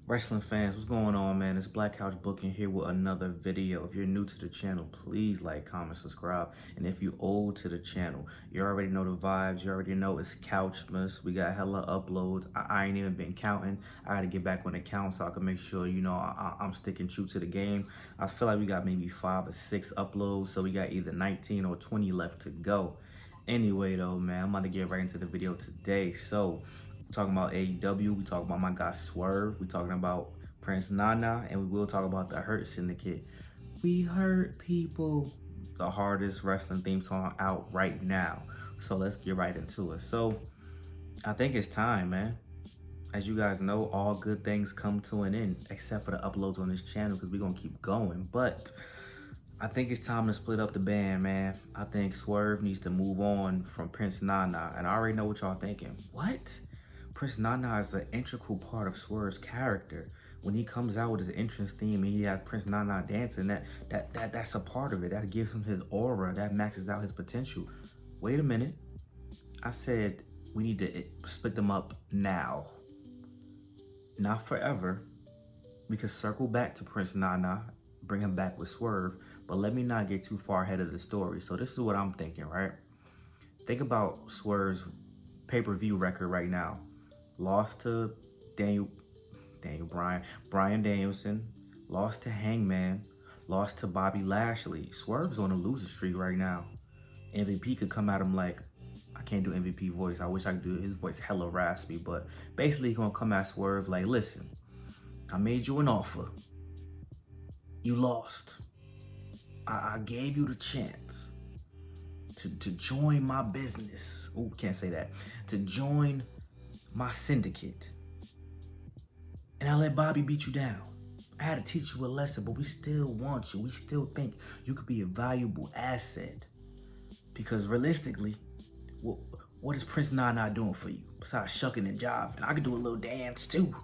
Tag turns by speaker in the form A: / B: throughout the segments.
A: Wrestling fans, what's going on, man? It's Black Couch Booking here with another video. If you're new to the channel, please like, comment, subscribe. And if you're old to the channel, you already know the vibes. You already know it's Couchmas. We got hella uploads. I ain't even been counting. I gotta get back on the count so I can make sure, I'm sticking true to the game. I feel like we got maybe 5 or 6 uploads. So we got either 19 or 20 left to go. Anyway, though, man, I'm about to get right into the video today. So, talking about AEW, we talk about my guy Swerve, we talking about Prince Nana, and we will talk about the Hurt Syndicate. We hurt people. The hardest wrestling theme song out right now. So let's get right into it. So I think it's time, man. As you guys know, all good things come to an end, except for the uploads on this channel, because we're gonna keep going. But I think it's time to split up the band, man. I think Swerve needs to move on from Prince Nana, and I already know what y'all thinking. What? Prince Nana is an integral part of Swerve's character. When he comes out with his entrance theme and he has Prince Nana dancing, that's a part of it. That gives him his aura. That maxes out his potential. Wait a minute. I said we need to split them up now. Not forever. We could circle back to Prince Nana, bring him back with Swerve, but let me not get too far ahead of the story. So this is what I'm thinking, right? Think about Swerve's pay-per-view record right now. Lost to Brian Danielson, lost to Hangman, lost to Bobby Lashley. Swerve's on a loser streak right now. MVP could come at him like, I can't do MVP voice. I wish I could do his voice hella raspy, but basically he's gonna come at Swerve like, listen, I made you an offer. You lost. I gave you the chance to join my business. Oh, can't say that. To join my syndicate. And I let Bobby beat you down. I had to teach you a lesson, but we still want you. We still think you could be a valuable asset. Because realistically, what is Prince Nana doing for you besides shucking and jiving? I could do a little dance too,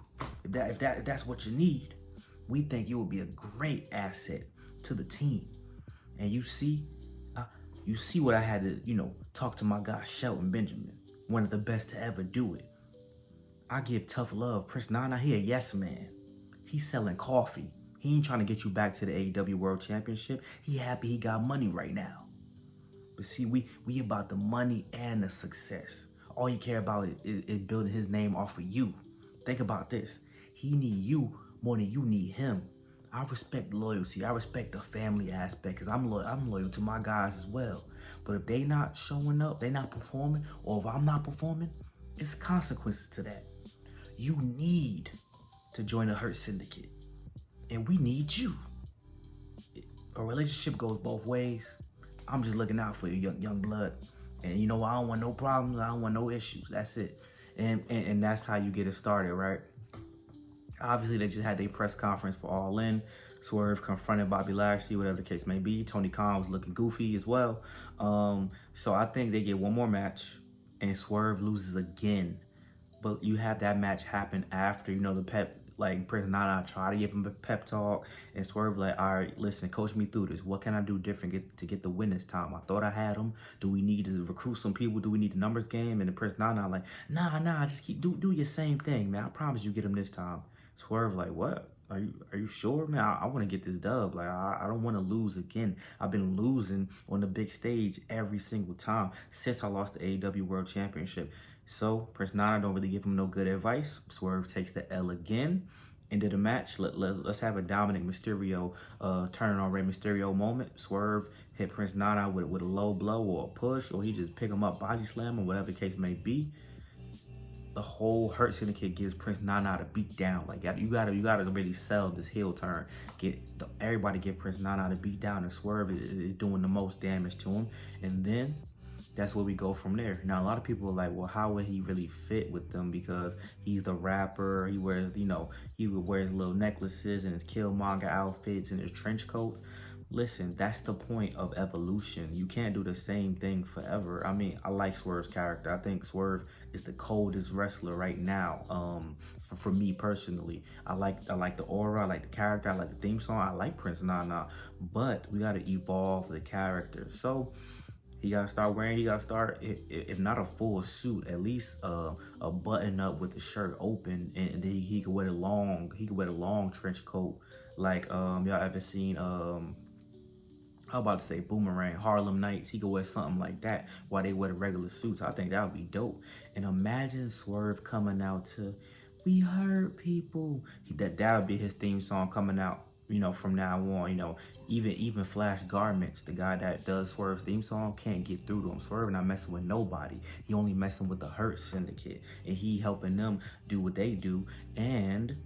A: if that's what you need. We think you would be a great asset to the team. And you see what I had to, talk to my guy Shelton Benjamin, one of the best to ever do it. I give tough love. Prince Nana, he a yes man. He's selling coffee. He ain't trying to get you back to the AEW World Championship. He happy he got money right now. But see, we about the money and the success. All he care about is building his name off of you. Think about this. He need you more than you need him. I respect loyalty. I respect the family aspect because I'm loyal to my guys as well. But if they not showing up, they not performing, or if I'm not performing, it's consequences to that. You need to join the Hurt Syndicate. And we need you. A relationship goes both ways. I'm just looking out for you, young blood. And I don't want no problems. I don't want no issues. That's it. And that's how you get it started, right? Obviously, they just had their press conference for All In. Swerve confronted Bobby Lashley, whatever the case may be. Tony Khan was looking goofy as well. So I think they get one more match, and Swerve loses again. But you have that match happen after, the pep, like Prince Nana try to give him a pep talk, and Swerve like, all right, listen, coach me through this. What can I do different to get the win this time? I thought I had him. Do we need to recruit some people? Do we need the numbers game? And the Prince Nana like, nah, just do your same thing, man. I promise you get him this time. Swerve like, what? Are you sure, man? I want to get this dub. Like, I don't want to lose again. I've been losing on the big stage every single time since I lost the AEW World Championship. So Prince Nana don't really give him no good advice. Swerve takes the L again. End of the match. Let's have a Dominic Mysterio turning on Rey Mysterio moment. Swerve hit Prince Nana with a low blow or a push, or he just pick him up, body slam, or whatever the case may be. The whole Hurt Syndicate gives Prince Nana to beat down. Like, you gotta really sell this heel turn. Everybody give Prince Nana to beat down, and Swerve is doing the most damage to him. And then that's where we go from there. Now, a lot of people are like, well, how would he really fit with them? Because he's the rapper. He wears, he would wear his little necklaces and his Killmonger outfits and his trench coats. Listen, that's the point of evolution. You can't do the same thing forever. I mean, I like Swerve's character. I think Swerve is the coldest wrestler right now. For me personally, I like the aura, I like the character, I like the theme song, I like Prince Nana. But we got to evolve the character. So He gotta start wearing. He gotta start, if not a full suit, at least a button up with the shirt open, and then he could wear the long. He could wear the long trench coat, like y'all ever seen I was about to say Boomerang, Harlem Nights. He could wear something like that while they wear the regular suits. I think that would be dope. And imagine Swerve coming out to "We Hurt People." That would be his theme song coming out, from now on. Even Flash Garments, the guy that does Swerve's theme song, can't get through to him. Swerve not messing with nobody. He only messing with the Hurt Syndicate, and he helping them do what they do. And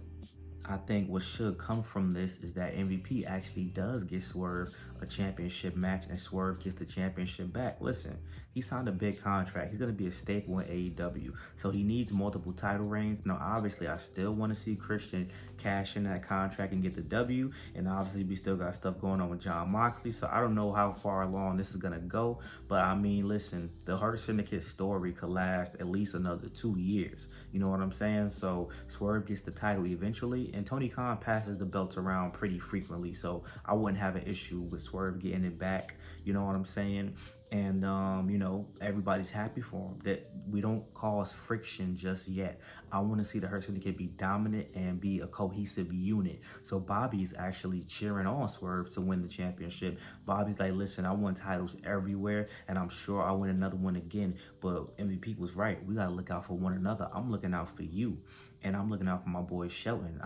A: I think what should come from this is that MVP actually does get Swerve a championship match, and Swerve gets the championship back. Listen, he signed a big contract. He's going to be a staple in AEW, so he needs multiple title reigns. Now, obviously, I still want to see Christian cash in that contract and get the W, and obviously, we still got stuff going on with Jon Moxley, so I don't know how far along this is going to go, but I mean, listen, the Hurt Syndicate story could last at least another 2 years. You know what I'm saying? So Swerve gets the title eventually, and Tony Khan passes the belts around pretty frequently, so I wouldn't have an issue with Swerve getting it back. You know what I'm saying? And everybody's happy for him. That we don't cause friction just yet. I want to see the Hurt Syndicate be dominant and be a cohesive unit. So Bobby's actually cheering on Swerve to win the championship. Bobby's like, listen, I won titles everywhere, and I'm sure I'll win another one again. But MVP was right. We gotta look out for one another. I'm looking out for you, and I'm looking out for my boy Shelton.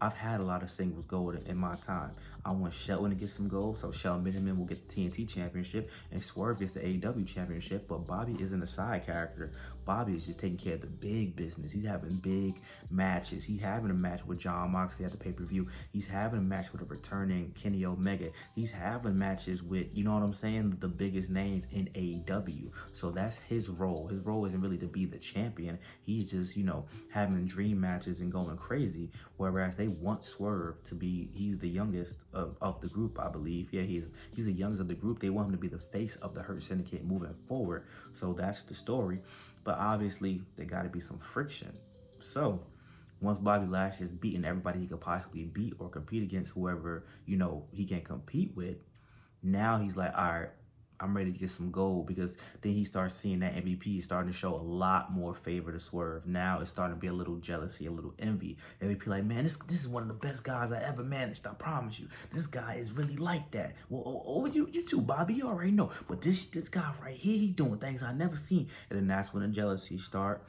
A: I've had a lot of singles gold in my time. I want Shelton to get some gold, so Shelton Benjamin will get the TNT championship, and Swerve gets the AEW championship. But Bobby isn't a side character. Bobby is just taking care of the big business. He's having big matches. He's having a match with Jon Moxley at the pay-per-view. He's having a match with a returning Kenny Omega. He's having matches with, you know what I'm saying, the biggest names in AEW. So that's his role. His role isn't really to be the champion. He's just, having dream matches and going crazy. Whereas they want Swerve to be, he's the youngest of the group, I believe. Yeah, he's the youngest of the group. They want him to be the face of the Hurt Syndicate moving forward. So that's the story. But obviously, there got to be some friction. So once Bobby Lashley is beating everybody he could possibly beat or compete against, whoever, he can compete with, now he's like, all right, I'm ready to get some gold, because then he starts seeing that MVP is starting to show a lot more favor to Swerve. Now it's starting to be a little jealousy, a little envy. MVP like, man, this is one of the best guys I ever managed. I promise you, this guy is really like that. Well, you too, Bobby. You already know. But this guy right here, he doing things I never seen. And then that's when the jealousy start.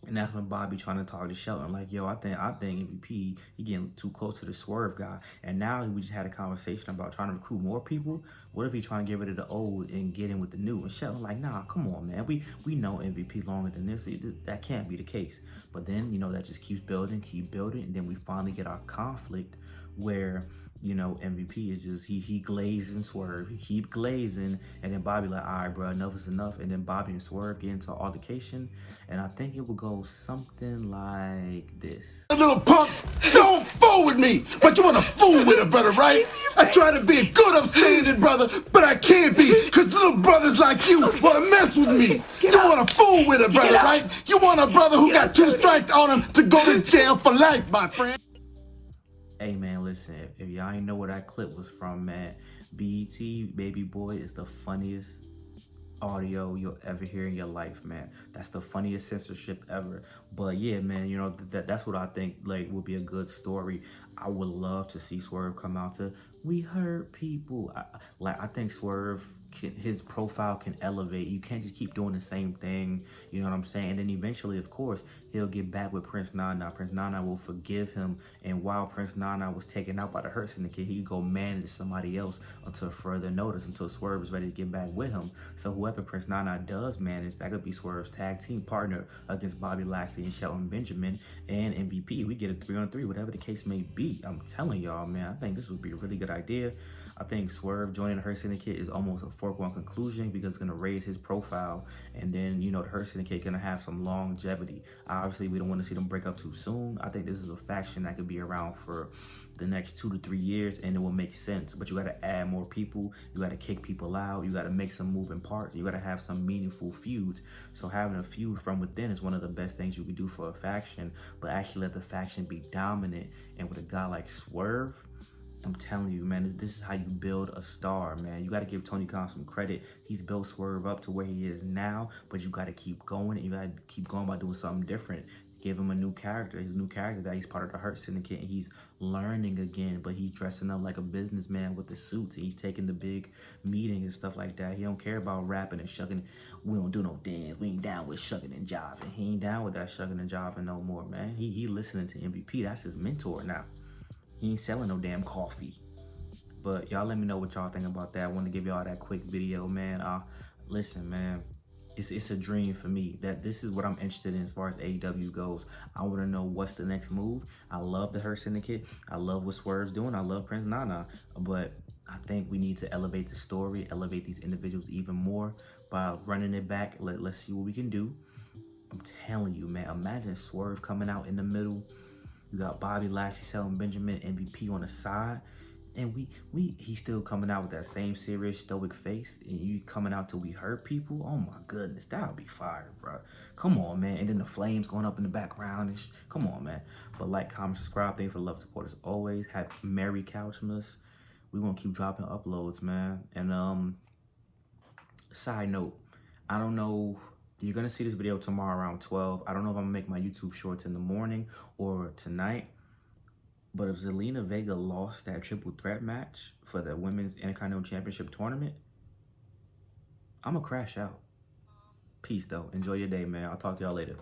A: And that's when Bobby trying to talk to Shelton, like, yo, I think MVP, he getting too close to the Swerve guy. And now we just had a conversation about trying to recruit more people. What if he trying to get rid of the old and get in with the new? And Shelton like, nah, come on, man. We know MVP longer than this. That can't be the case. But then, that just keep building. And then we finally get our conflict where, MVP is just, he glazing Swerve. He keep glazing. And then Bobby like, all right, bro, enough is enough. And then Bobby and Swerve get into altercation. And I think it will go something like this.
B: A little punk, don't fool with me. But you want to fool with a brother, right? I try to be a good upstanding brother, but I can't be, because little brothers like you want to mess with me. You want to fool with a brother, right? You want a brother who got 2 strikes on him to go to jail for life, my friend.
A: Hey man, listen, if y'all ain't know where that clip was from, man, BET Baby Boy is the funniest audio you'll ever hear in your life, man. That's the funniest censorship ever. But yeah, man, that's what I think would be a good story. I would love to see Swerve come out to "We Hurt People." I think Swerve his profile can elevate. You can't just keep doing the same thing. You know what I'm saying? And then eventually, of course, he'll get back with Prince Nana. Prince Nana will forgive him. And while Prince Nana was taken out by the Hurt Syndicate, he could go manage somebody else until further notice, until Swerve is ready to get back with him. So whoever Prince Nana does manage, that could be Swerve's tag team partner against Bobby Lashley and Shelton Benjamin and MVP. We get a 3-on-3, whatever the case may be. I'm telling y'all, man, I think this would be a really good idea. I think Swerve joining the Hurt Syndicate is almost a foregone conclusion, because it's going to raise his profile. And then, the Hurt Syndicate going to have some longevity. Obviously, we don't want to see them break up too soon. I think this is a faction that could be around for the next 2 to 3 years, and it will make sense. But you got to add more people. You got to kick people out. You got to make some moving parts. You got to have some meaningful feuds. So having a feud from within is one of the best things you can do for a faction. But actually let the faction be dominant. And with a guy like Swerve, I'm telling you, man, this is how you build a star, man. You got to give Tony Khan some credit. He's built Swerve up to where he is now, but you got to keep going. You got to keep going by doing something different. Give him a new character. His new character that he's part of the Hurt Syndicate. And he's learning again, but he's dressing up like a businessman with the suits. And he's taking the big meetings and stuff like that. He don't care about rapping and shucking. We don't do no dance. We ain't down with shucking and jiving. He ain't down with that shucking and jiving no more, man. He listening to MVP. That's his mentor now. He ain't selling no damn coffee. But y'all let me know what y'all think about that. I want to give y'all that quick video, man. Listen, man. It's a dream for me that this is what I'm interested in as far as AEW goes. I want to know what's the next move. I love the Hurt Syndicate. I love what Swerve's doing. I love Prince Nana. But I think we need to elevate the story, elevate these individuals even more by running it back. Let's see what we can do. I'm telling you, man, imagine Swerve coming out in the middle. You got Bobby Lashley selling Benjamin MVP on the side. And he's still coming out with that same serious stoic face, and you coming out till we hurt people. Oh my goodness, that would be fire, bro. Come on, man. And then the flames going up in the background. And come on, man. But like, comment, subscribe. Thank you for the love, support as always. Have Merry Couchmas. We gonna keep dropping uploads, man. And side note, I don't know. You're gonna see this video tomorrow around 12. I don't know if I'm gonna make my YouTube shorts in the morning or tonight. But if Zelina Vega lost that triple threat match for the Women's Intercontinental Championship tournament, I'm going to crash out. Peace, though. Enjoy your day, man. I'll talk to y'all later.